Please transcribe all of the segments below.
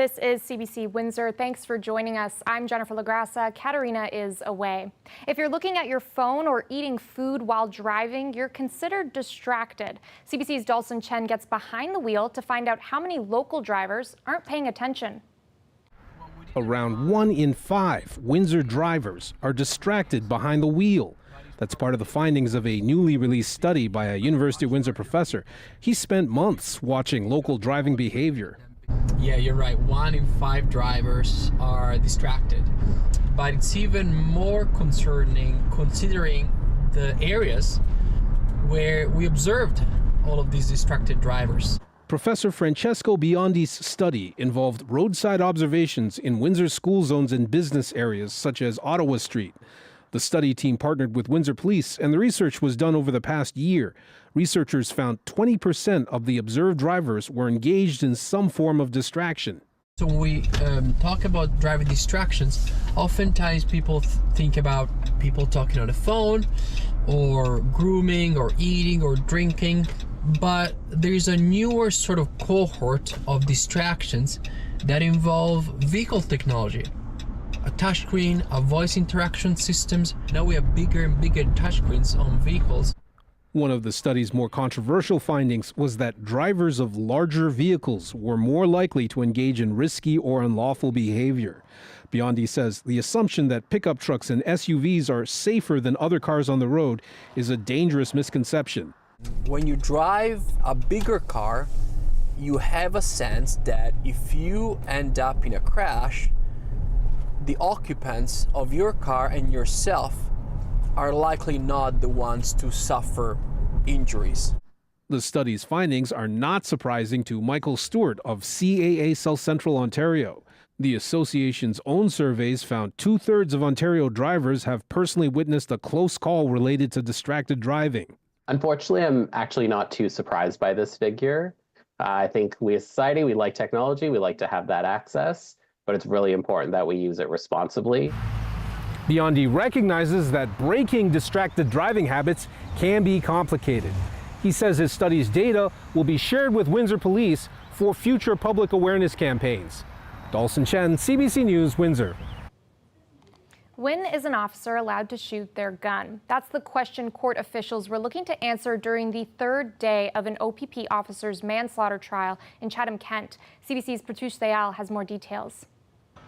This is CBC Windsor. Thanks for joining us. I'm Jennifer LaGrassa. Katerina is away. If you're looking at your phone or eating food while driving, you're considered distracted. CBC's Dawson Chen gets behind the wheel to find out how many local drivers aren't paying attention. Around 1 in 5 Windsor drivers are distracted behind the wheel. That's part of the findings of a newly released study by a University of Windsor professor. He spent months watching local driving behavior. Yeah, you're right. 1 in 5 drivers are distracted. But it's even more concerning considering the areas where we observed all of these distracted drivers. Professor Francesco Biondi's study involved roadside observations in Windsor school zones and business areas such as Ottawa Street. The study team partnered with Windsor Police, and the research was done over the past year. Researchers found 20% of the observed drivers were engaged in some form of distraction. So when we talk about driving distractions, oftentimes people think about people talking on the phone or grooming or eating or drinking. But there's a newer sort of cohort of distractions that involve vehicle technology. A touchscreen, a voice interaction systems. Now we have bigger and bigger touchscreens on vehicles. One of the study's more controversial findings was that drivers of larger vehicles were more likely to engage in risky or unlawful behavior. Biondi says the assumption that pickup trucks and SUVs are safer than other cars on the road is a dangerous misconception. When you drive a bigger car, you have a sense that if you end up in a crash, the occupants of your car and yourself are likely not the ones to suffer injuries. The study's findings are not surprising to Michael Stewart of CAA South Central Ontario. The association's own surveys found 2/3 of Ontario drivers have personally witnessed a close call related to distracted driving. Unfortunately, I'm actually not too surprised by this figure. I think we as a society, we like technology, we like to have that access, but it's really important that we use it responsibly. Biondi recognizes that breaking distracted driving habits can be complicated. He says his study's data will be shared with Windsor Police for future public awareness campaigns. Dawson Chen, CBC News, Windsor. When is an officer allowed to shoot their gun? That's the question court officials were looking to answer during the third day of an OPP officer's manslaughter trial in Chatham, Kent. CBC's Pratyush Dayal has more details.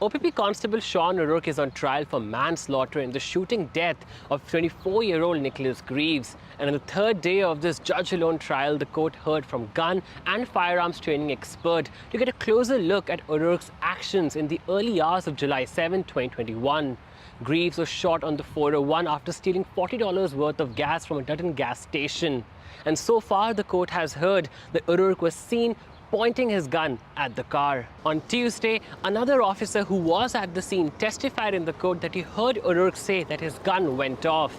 OPP Constable Sean O'Rourke is on trial for manslaughter in the shooting death of 24-year-old Nicholas Greaves. And on the third day of this judge-alone trial, the court heard from gun and firearms training expert to get a closer look at O'Rourke's actions in the early hours of July 7, 2021. Greaves was shot on the 401 after stealing $40 worth of gas from a Dutton gas station. And so far, the court has heard that O'Rourke was seen pointing his gun at the car. On Tuesday, another officer who was at the scene testified in the court that he heard O'Rourke say that his gun went off.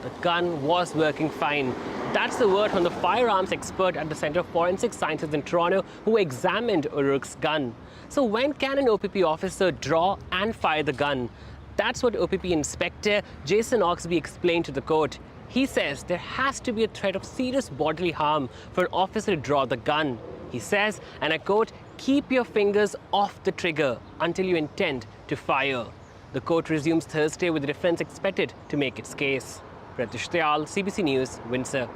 The gun was working fine. That's the word from the firearms expert at the Centre for Forensic Sciences in Toronto who examined O'Rourke's gun. So when can an OPP officer draw and fire the gun? That's what OPP Inspector Jason Oxby explained to the court. He says there has to be a threat of serious bodily harm for an officer to draw the gun. He says, and I quote, "Keep your fingers off the trigger until you intend to fire." The court resumes Thursday with the defense expected to make its case. Pratyush Dayal, CBC News, Windsor.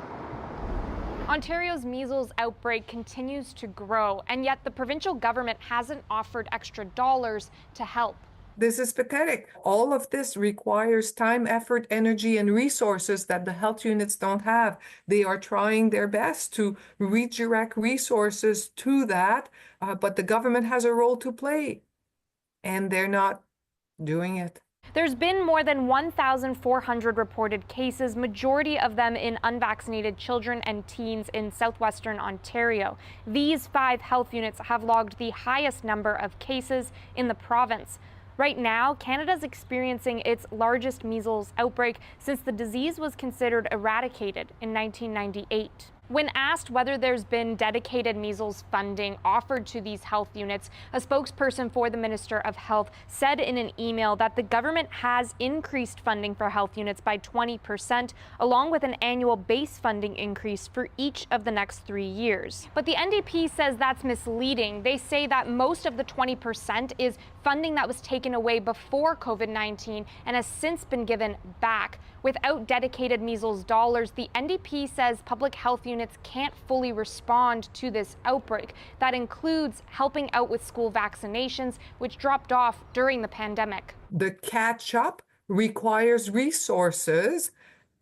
Ontario's measles outbreak continues to grow, and yet the provincial government hasn't offered extra dollars to help. This is pathetic. All of this requires time, effort, energy, and resources that the health units don't have. They are trying their best to redirect resources to that, but the government has a role to play, and they're not doing it. There's been more than 1,400 reported cases, majority of them in unvaccinated children and teens in southwestern Ontario. These 5 health units have logged the highest number of cases in the province. Right now, Canada's experiencing its largest measles outbreak since the disease was considered eradicated in 1998. When asked whether there's been dedicated measles funding offered to these health units, a spokesperson for the Minister of Health said in an email that the government has increased funding for health units by 20%, along with an annual base funding increase for each of the next 3 years. But the NDP says that's misleading. They say that most of the 20% is funding that was taken away before COVID-19 and has since been given back. Without dedicated measles dollars, the NDP says public health units can't fully respond to this outbreak. That includes helping out with school vaccinations, which dropped off during the pandemic. The catch-up requires resources.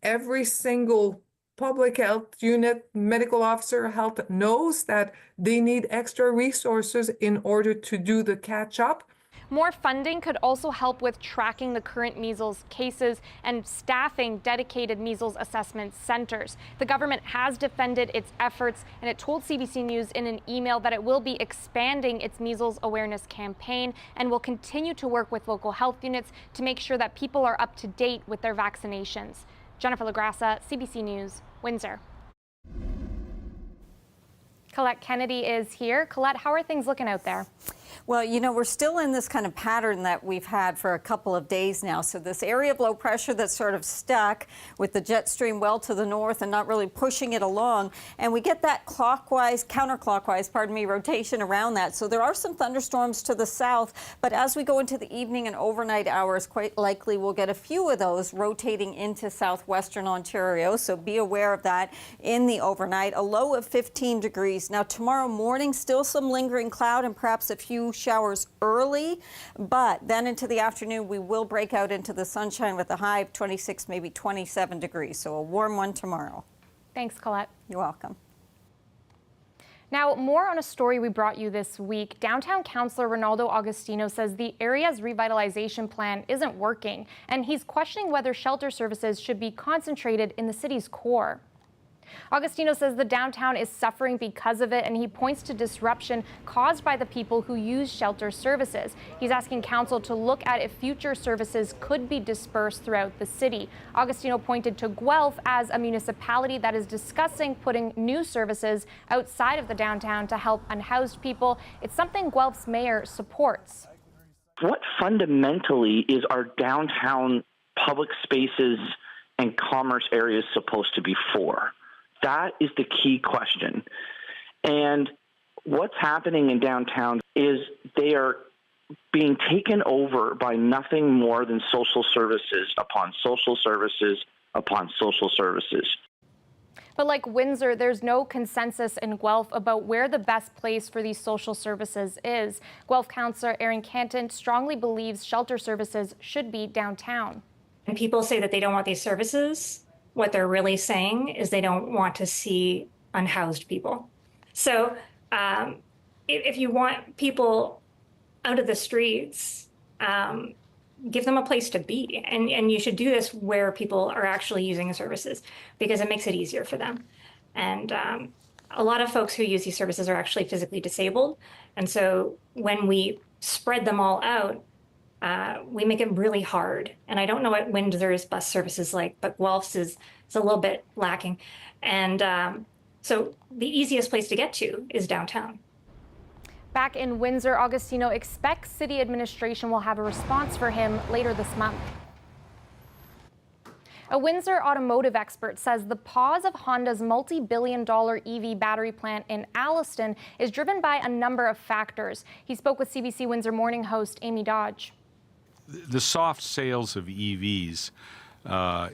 Every single public health unit, medical officer, health knows that they need extra resources in order to do the catch-up. More funding could also help with tracking the current measles cases and staffing dedicated measles assessment centers. The government has defended its efforts, and it told CBC News in an email that it will be expanding its measles awareness campaign and will continue to work with local health units to make sure that people are up to date with their vaccinations. Jennifer LaGrassa, CBC News, Windsor. Colette Kennedy is here. Colette, how are things looking out there? Well, you know, we're still in this kind of pattern that we've had for a couple of days now. So this area of low pressure that's sort of stuck with the jet stream well to the north and not really pushing it along. And we get that counterclockwise, rotation around that. So there are some thunderstorms to the south. But as we go into the evening and overnight hours, quite likely we'll get a few of those rotating into southwestern Ontario. So be aware of that in the overnight. A low of 15 degrees. Now tomorrow morning, still some lingering cloud and perhaps a few showers early, but then into the afternoon we will break out into the sunshine with a high of 26, maybe 27 degrees. So a warm one tomorrow. Thanks, Colette. You're welcome. Now, more on a story we brought you this week. Downtown Councillor Ronaldo Agostino says the area's revitalization plan isn't working, and he's questioning whether shelter services should be concentrated in the city's core. Agostino says the downtown is suffering because of it, and he points to disruption caused by the people who use shelter services. He's asking council to look at if future services could be dispersed throughout the city. Agostino pointed to Guelph as a municipality that is discussing putting new services outside of the downtown to help unhoused people. It's something Guelph's mayor supports. What fundamentally is our downtown public spaces and commerce areas supposed to be for? That is the key question. And what's happening in downtown is they are being taken over by nothing more than social services upon social services upon social services. But like Windsor, there's no consensus in Guelph about where the best place for these social services is. Guelph Councillor Erin Canton strongly believes shelter services should be downtown. And people say that they don't want these services. What they're really saying is they don't want to see unhoused people. So if you want people out of the streets, give them a place to be. And you should do this where people are actually using the services because it makes it easier for them. And a lot of folks who use these services are actually physically disabled. And so when we spread them all out, we make it really hard. And I don't know what Windsor's bus service is like, but Guelph's is a little bit lacking. And so the easiest place to get to is downtown. Back in Windsor, Agostino expects city administration will have a response for him later this month. A Windsor automotive expert says the pause of Honda's multi-billion-dollar EV battery plant in Alliston is driven by a number of factors. He spoke with CBC Windsor morning host Amy Dodge. The soft sales of EVs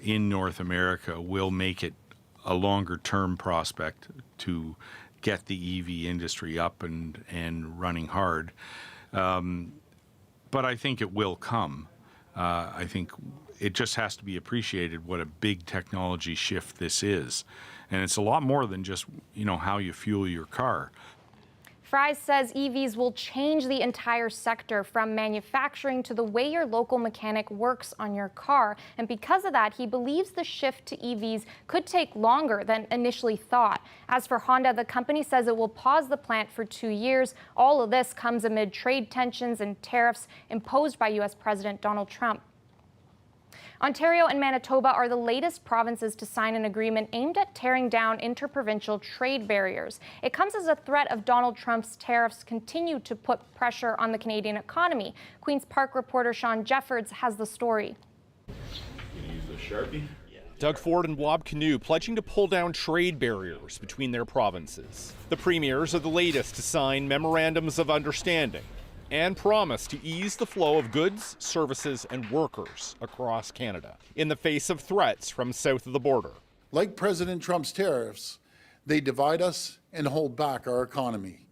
in North America will make it a longer-term prospect to get the EV industry up and running hard. But I think it will come. I think it just has to be appreciated what a big technology shift this is. And it's a lot more than just, how you fuel your car. Fries says EVs will change the entire sector from manufacturing to the way your local mechanic works on your car. And because of that, he believes the shift to EVs could take longer than initially thought. As for Honda, the company says it will pause the plant for 2 years. All of this comes amid trade tensions and tariffs imposed by U.S. President Donald Trump. Ontario and Manitoba are the latest provinces to sign an agreement aimed at tearing down interprovincial trade barriers. It comes as a threat of Donald Trump's tariffs continue to put pressure on the Canadian economy. Queen's Park reporter Sean Jeffords has the story. Doug Ford and Wab Kinew pledging to pull down trade barriers between their provinces. The premiers are the latest to sign memorandums of understanding and promise to ease the flow of goods, services, and workers across Canada in the face of threats from south of the border. Like President Trump's tariffs, they divide us and hold back our economy.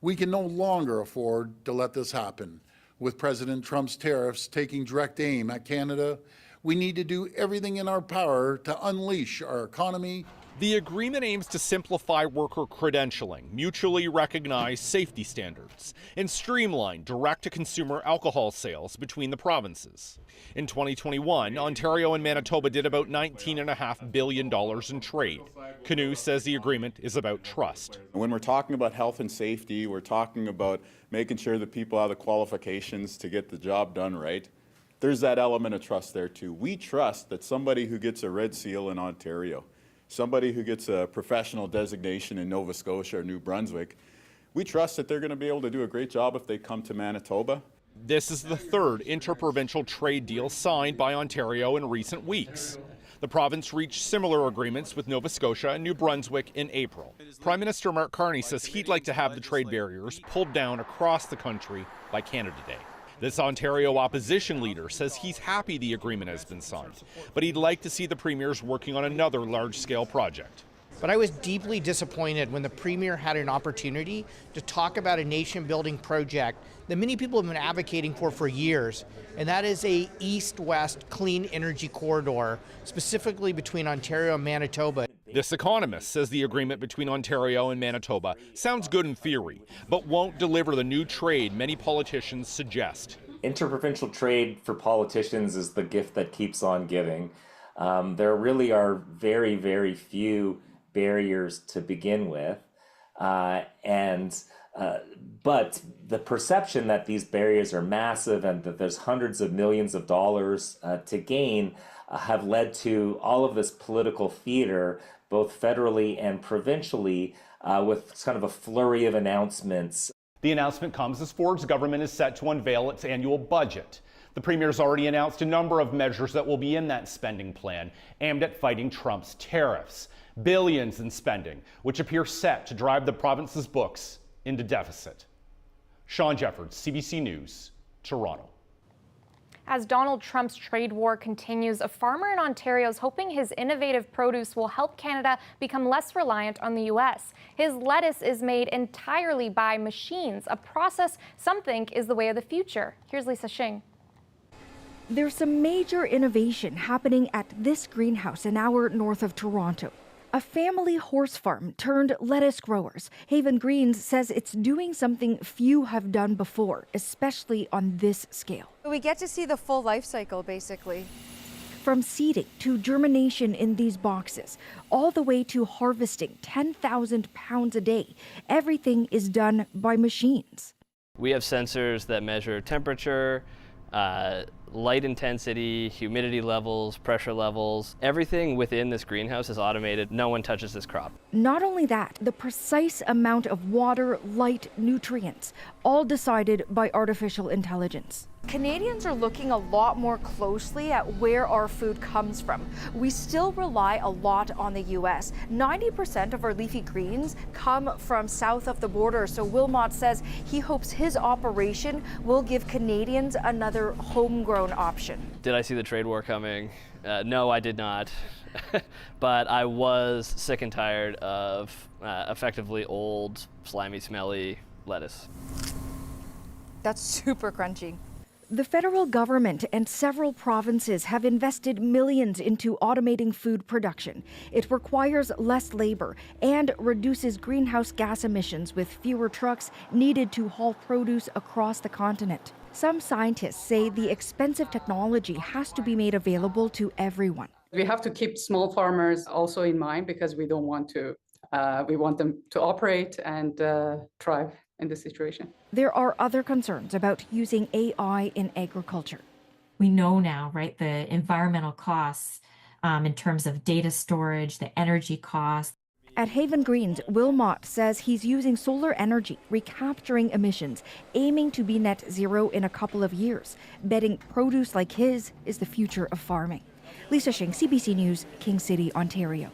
We can no longer afford to let this happen. With President Trump's tariffs taking direct aim at Canada, we need to do everything in our power to unleash our economy. The agreement aims to simplify worker credentialing, mutually recognize safety standards, and streamline direct-to-consumer alcohol sales between the provinces. In 2021, Ontario and Manitoba did about $19.5 billion in trade. Kinew says the agreement is about trust. When we're talking about health and safety, we're talking about making sure that people have the qualifications to get the job done right. There's that element of trust there too. We trust that somebody who gets a red seal in Ontario, somebody who gets a professional designation in Nova Scotia or New Brunswick, we trust that they're going to be able to do a great job if they come to Manitoba. This is the third interprovincial trade deal signed by Ontario in recent weeks. The province reached similar agreements with Nova Scotia and New Brunswick in April. Prime Minister Mark Carney says he'd like to have the trade barriers pulled down across the country by Canada Day. This Ontario opposition leader says he's happy the agreement has been signed, but he'd like to see the premiers working on another large-scale project. But I was deeply disappointed when the Premier had an opportunity to talk about a nation-building project that many people have been advocating for years, and that is a east-west clean energy corridor, specifically between Ontario and Manitoba. This economist says the agreement between Ontario and Manitoba sounds good in theory, but won't deliver the new trade many politicians suggest. Interprovincial trade for politicians is the gift that keeps on giving. There really are very, very few barriers to begin with. But the perception that these barriers are massive and that there's hundreds of millions of dollars to gain have led to all of this political theater, both federally and provincially, with kind of a flurry of announcements. The announcement comes as Ford's government is set to unveil its annual budget. The Premier's already announced a number of measures that will be in that spending plan aimed at fighting Trump's tariffs. Billions in spending, which appear set to drive the province's books into deficit. Sean Jeffords, CBC News, Toronto. As Donald Trump's trade war continues, a farmer in Ontario is hoping his innovative produce will help Canada become less reliant on the U.S. His lettuce is made entirely by machines, a process some think is the way of the future. Here's Lisa Shing. There's some major innovation happening at this greenhouse an hour north of Toronto. A family horse farm turned lettuce growers. Haven Greens says it's doing something few have done before, especially on this scale. We get to see the full life cycle, basically. From seeding to germination in these boxes, all the way to harvesting 10,000 pounds a day, everything is done by machines. We have sensors that measure temperature, light intensity, humidity levels, pressure levels. Everything within this greenhouse is automated. No one touches this crop. Not only that, the precise amount of water, light, nutrients, all decided by artificial intelligence. Canadians are looking a lot more closely at where our food comes from. We still rely a lot on the U.S. 90% of our leafy greens come from south of the border, so Wilmot says he hopes his operation will give Canadians another homegrown option. Did I see the trade war coming? No, I did not. But I was sick and tired of effectively old, slimy, smelly lettuce. That's super crunchy. The federal government and several provinces have invested millions into automating food production. It requires less labor and reduces greenhouse gas emissions with fewer trucks needed to haul produce across the continent. Some scientists say the expensive technology has to be made available to everyone. We have to keep small farmers also in mind because we don't want to, we want them to operate and thrive in this situation. There are other concerns about using AI in agriculture. we know now, right, the environmental costs in terms of data storage, the energy costs. At Haven Greens, Will Mott says he's using solar energy, recapturing emissions, aiming to be net zero in a couple of years, betting produce like his is the future of farming. Lisa Shing, CBC News, King City, Ontario.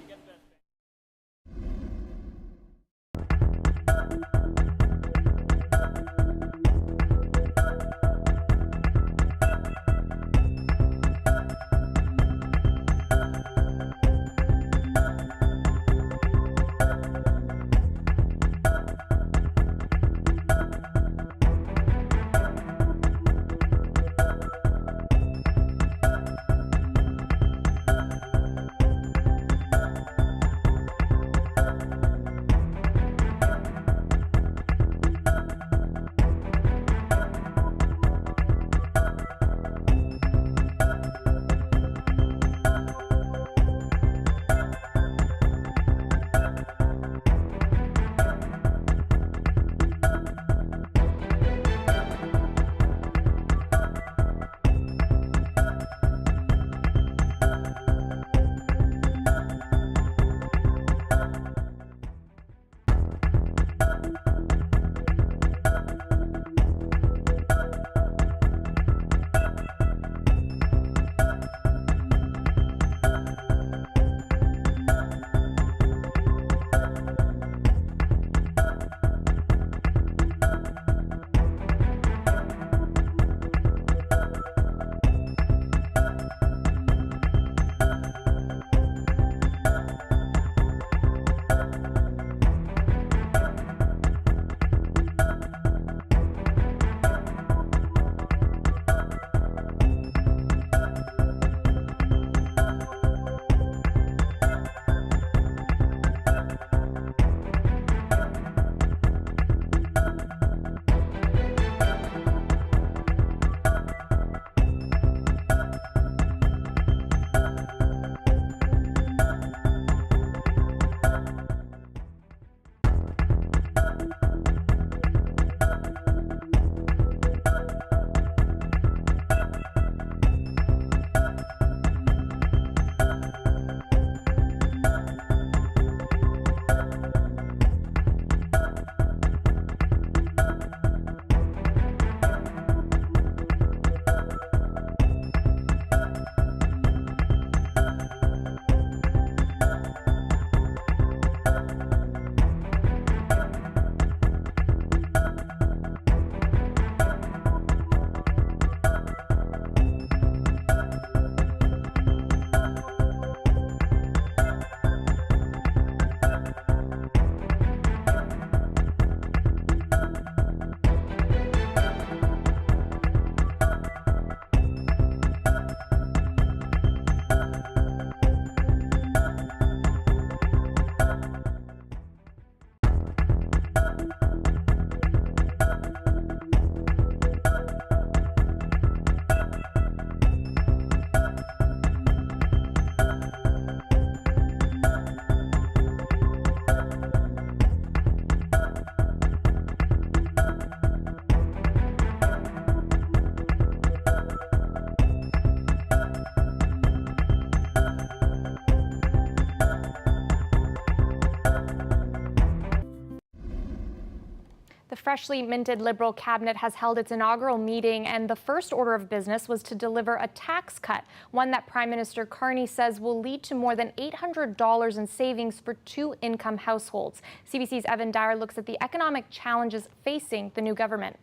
The freshly minted Liberal cabinet has held its inaugural meeting, and the first order of business was to deliver a tax cut, one that Prime Minister Carney says will lead to more than $800 in savings for two-income households. CBC's Evan Dyer looks at the economic challenges facing the new government.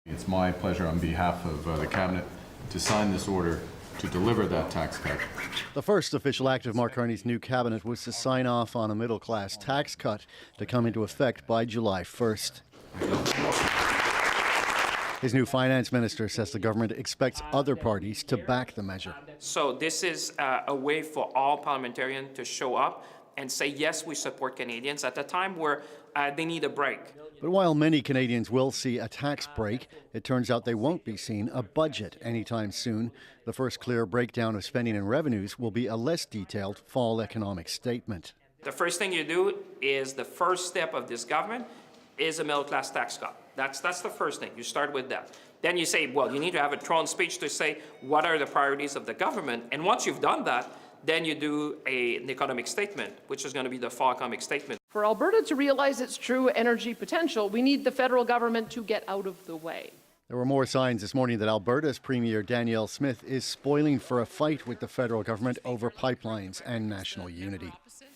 It's my pleasure on behalf of the cabinet to sign this order to deliver that tax cut. The first official act of Mark Carney's new cabinet was to sign off on a middle-class tax cut to come into effect by July 1st. His new finance minister says the government expects other parties to back the measure. So this is a way for all parliamentarians to show up and say, yes, we support Canadians at a time where they need a break. But while many Canadians will see a tax break, it turns out they won't be seeing a budget anytime soon. The first clear breakdown of spending and revenues will be a less detailed fall economic statement. The first thing you do is the first step of this government is a middle-class tax cut. That's the first thing. You start with that. Then you say, well, you need to have a throne speech to say what are the priorities of the government. And once you've done that, then you do an economic statement, which is going to be the fall economic statement. For Alberta to realize its true energy potential, we need the federal government to get out of the way. There were more signs this morning that Alberta's Premier Danielle Smith is spoiling for a fight with the federal government over pipelines and national unity.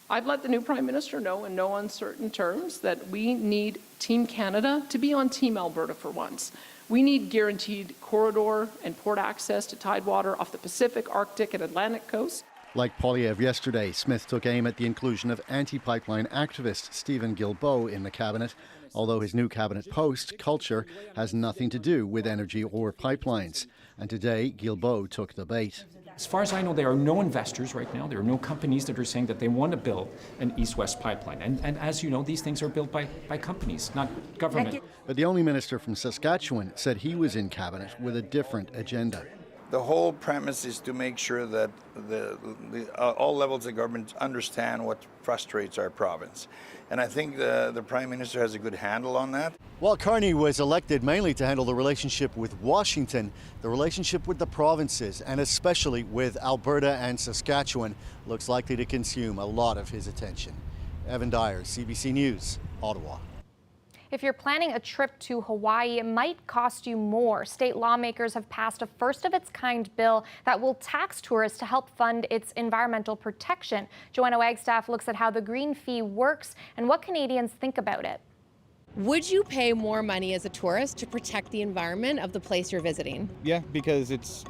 I've let the new Prime Minister know in no uncertain terms that we need Team Canada to be on Team Alberta for once. We need guaranteed corridor and port access to tidewater off the Pacific, Arctic, and Atlantic coast. Like Poilievre yesterday, Smith took aim at the inclusion of anti-pipeline activist Stephen Guilbeault in the cabinet, although his new cabinet post, Culture, has nothing to do with energy or pipelines. And today, Guilbeault took the bait. As far as I know, there are no investors right now. There are no companies that are saying that they want to build an east-west pipeline. And as you know, these things are built by companies, not government. But the only minister from Saskatchewan said he was in cabinet with a different agenda. The whole premise is to make sure that all levels of government understand what frustrates our province. And I think the Prime Minister has a good handle on that. While Carney was elected mainly to handle the relationship with Washington, the relationship with the provinces, and especially with Alberta and Saskatchewan, looks likely to consume a lot of his attention. Evan Dyer, CBC News, Ottawa. If you're planning a trip to Hawaii, it might cost you more. State lawmakers have passed a first-of-its-kind bill that will tax tourists to help fund its environmental protection. Joanna Wagstaff looks at how the green fee works and what Canadians think about it. Would you pay more money as a tourist to protect the environment of the place you're visiting? Yeah, because it's,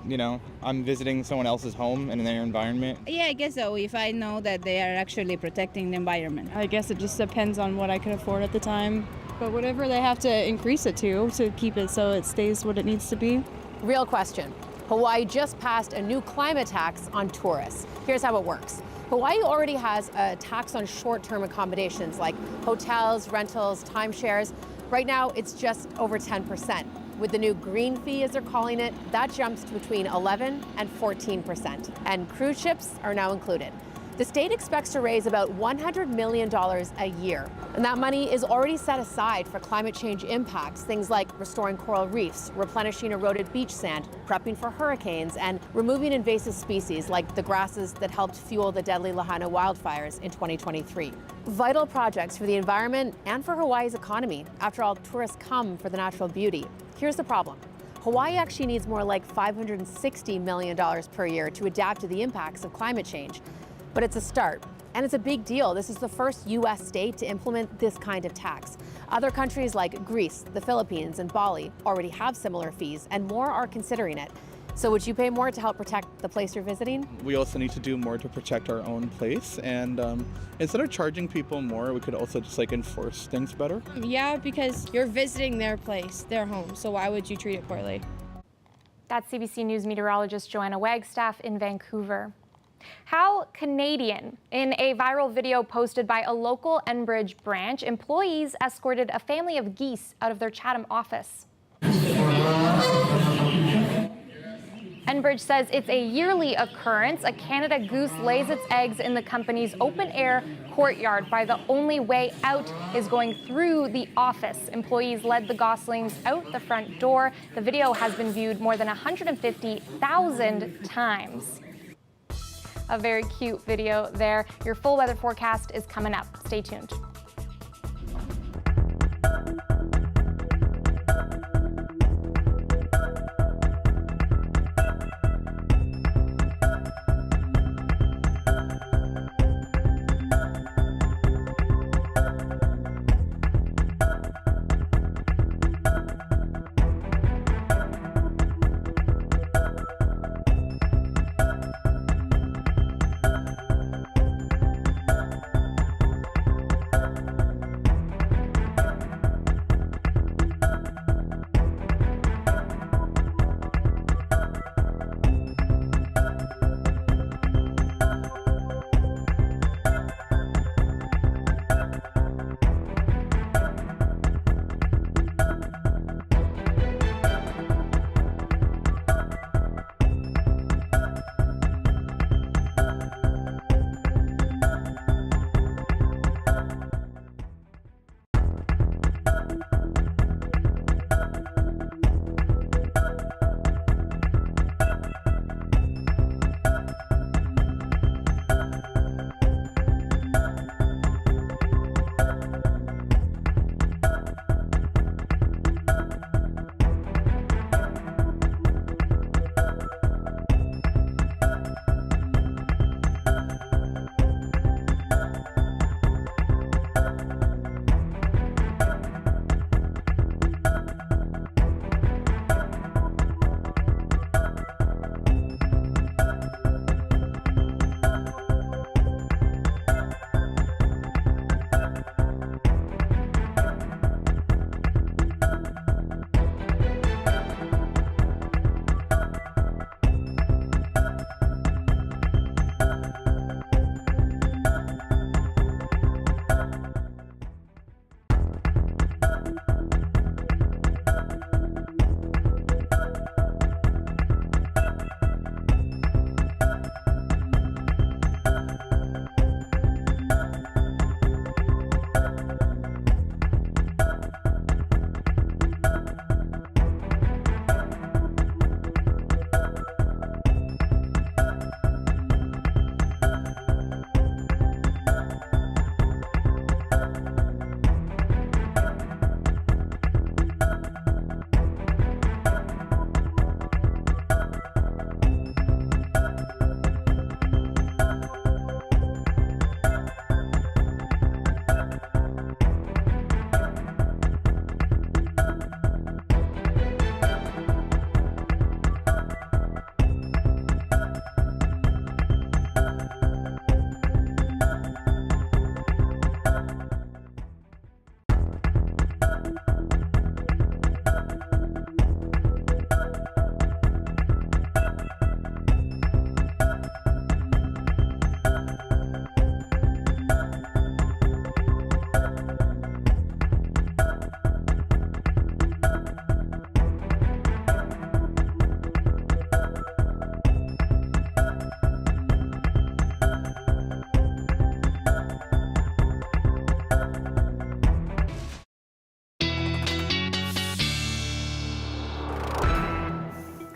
I'm visiting someone else's home and their environment. Yeah, I guess so, if I know that they are actually protecting the environment. I guess it just depends on what I can afford at the time. But whatever they have to increase it to keep it so it stays what it needs to be. Real question. Hawaii just passed a new climate tax on tourists. Here's how it works. Hawaii already has a tax on short-term accommodations like hotels, rentals, timeshares. Right now, it's just over 10%. With the new green fee, as they're calling it, that jumps to between 11 and 14%. And cruise ships are now included. The state expects to raise about $100 million a year. And that money is already set aside for climate change impacts, things like restoring coral reefs, replenishing eroded beach sand, prepping for hurricanes, and removing invasive species like the grasses that helped fuel the deadly Lahaina wildfires in 2023. Vital projects for the environment and for Hawaii's economy. After all, tourists come for the natural beauty. Here's the problem. Hawaii actually needs more like $560 million per year to adapt to the impacts of climate change. But it's a start, and it's a big deal. This is the first U.S. state to implement this kind of tax. Other countries like Greece, the Philippines, and Bali already have similar fees, and more are considering it. So would you pay more to help protect the place you're visiting? We also need to do more to protect our own place, and instead of charging people more, we could also just enforce things better. Yeah, because you're visiting their place, their home, so why would you treat it poorly? That's CBC News meteorologist Joanna Wagstaff in Vancouver. How Canadian. In a viral video posted by a local Enbridge branch, employees escorted a family of geese out of their Chatham office. Enbridge says it's a yearly occurrence. A Canada goose lays its eggs in the company's open-air courtyard. By the only way out is going through the office. Employees led the goslings out the front door. The video has been viewed more than 150,000 times. A very cute video there. Your full weather forecast is coming up. Stay tuned.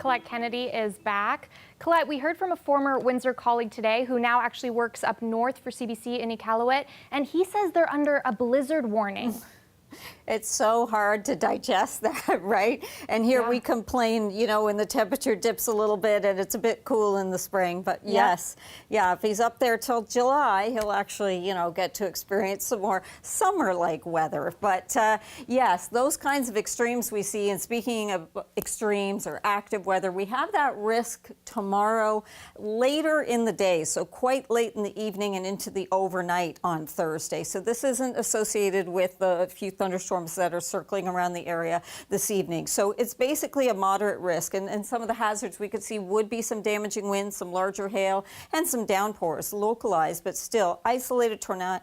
Colette Kennedy is back. Colette, we heard from a former Windsor colleague today who now actually works up north for CBC in Iqaluit, and he says they're under a blizzard warning. It's so hard to digest that, right? And here we complain, you know, when the temperature dips a little bit and it's a bit cool in the spring. But yes, if he's up there till July, he'll actually, you know, get to experience some more summer-like weather. But yes, those kinds of extremes we see. And speaking of extremes or active weather, we have that risk tomorrow later in the day. So quite late in the evening and into the overnight on Thursday. So this isn't associated with the few thunderstorms that are circling around the area this evening. So it's basically a moderate risk. And some of the hazards we could see would be some damaging winds, some larger hail, and some downpours, localized, but still isolated tornado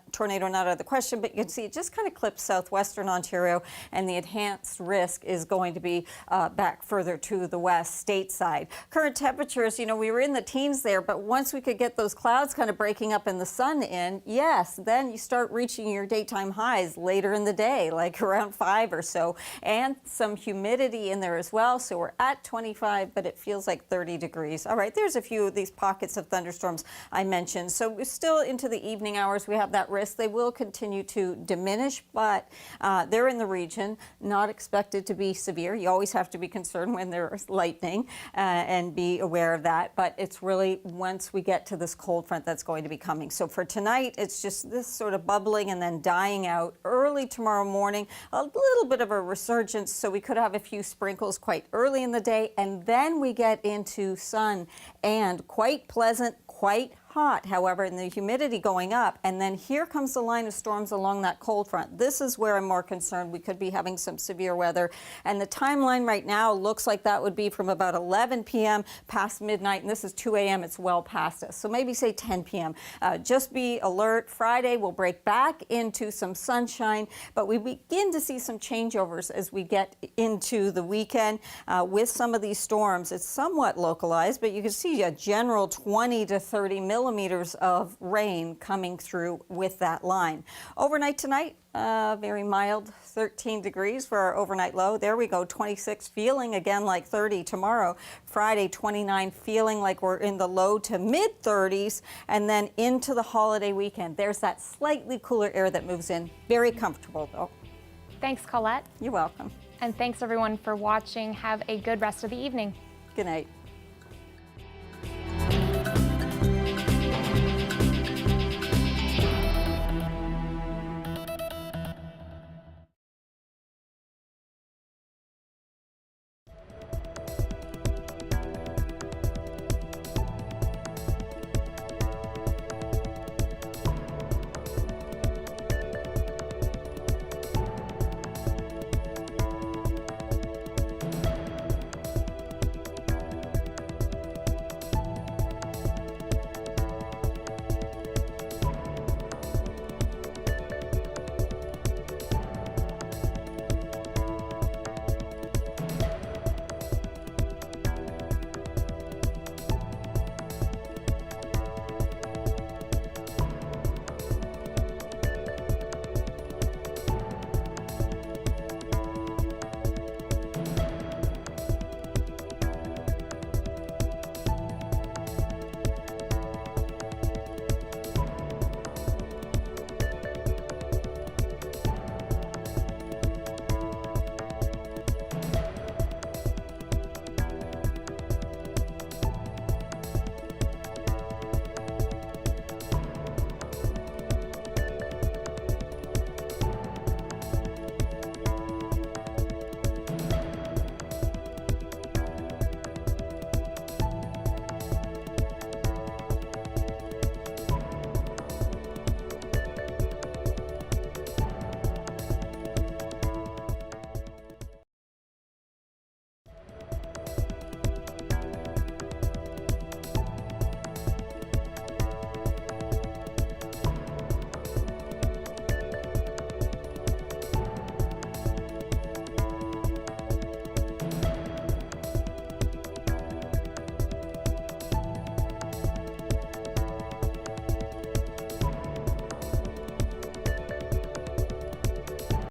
not out of the question. But you can see it just kind of clips southwestern Ontario, and the enhanced risk is going to be back further to the west, stateside. Current temperatures, you know, we were in the teens there, but once we could get those clouds kind of breaking up and the sun in, yes, then you start reaching your daytime highs later in the day, like around 5 or so, and some humidity in there as well. So we're at 25, but it feels like 30 degrees. All right, there's a few of these pockets of thunderstorms I mentioned. So we're still into the evening hours. We have that risk. They will continue to diminish, but they're in the region, not expected to be severe. You always have to be concerned when there's lightning and be aware of that. But it's really once we get to this cold front that's going to be coming. So for tonight, it's just this sort of bubbling and then dying out early tomorrow morning. A little bit of a resurgence, so we could have a few sprinkles quite early in the day, and then we get into sun and quite pleasant, quite hot, however, and the humidity going up. And then here comes the line of storms along that cold front. This is where I'm more concerned. We could be having some severe weather. And the timeline right now looks like that would be from about 11 p.m. past midnight. And this is 2 a.m. It's well past us. So maybe say 10 p.m. Just be alert. Friday will break back into some sunshine, but we begin to see some changeovers as we get into the weekend with some of these storms. It's somewhat localized, but you can see a general 20 to 30 millimeters of rain coming through with that line. Overnight tonight, very mild, 13 degrees for our overnight low. There we go, 26, feeling again like 30 tomorrow. Friday, 29, feeling like we're in the low to mid 30s, and then into the holiday weekend. There's that slightly cooler air that moves in. Very comfortable though. Thanks, Colette. You're welcome. And thanks everyone for watching. Have a good rest of the evening. Good night.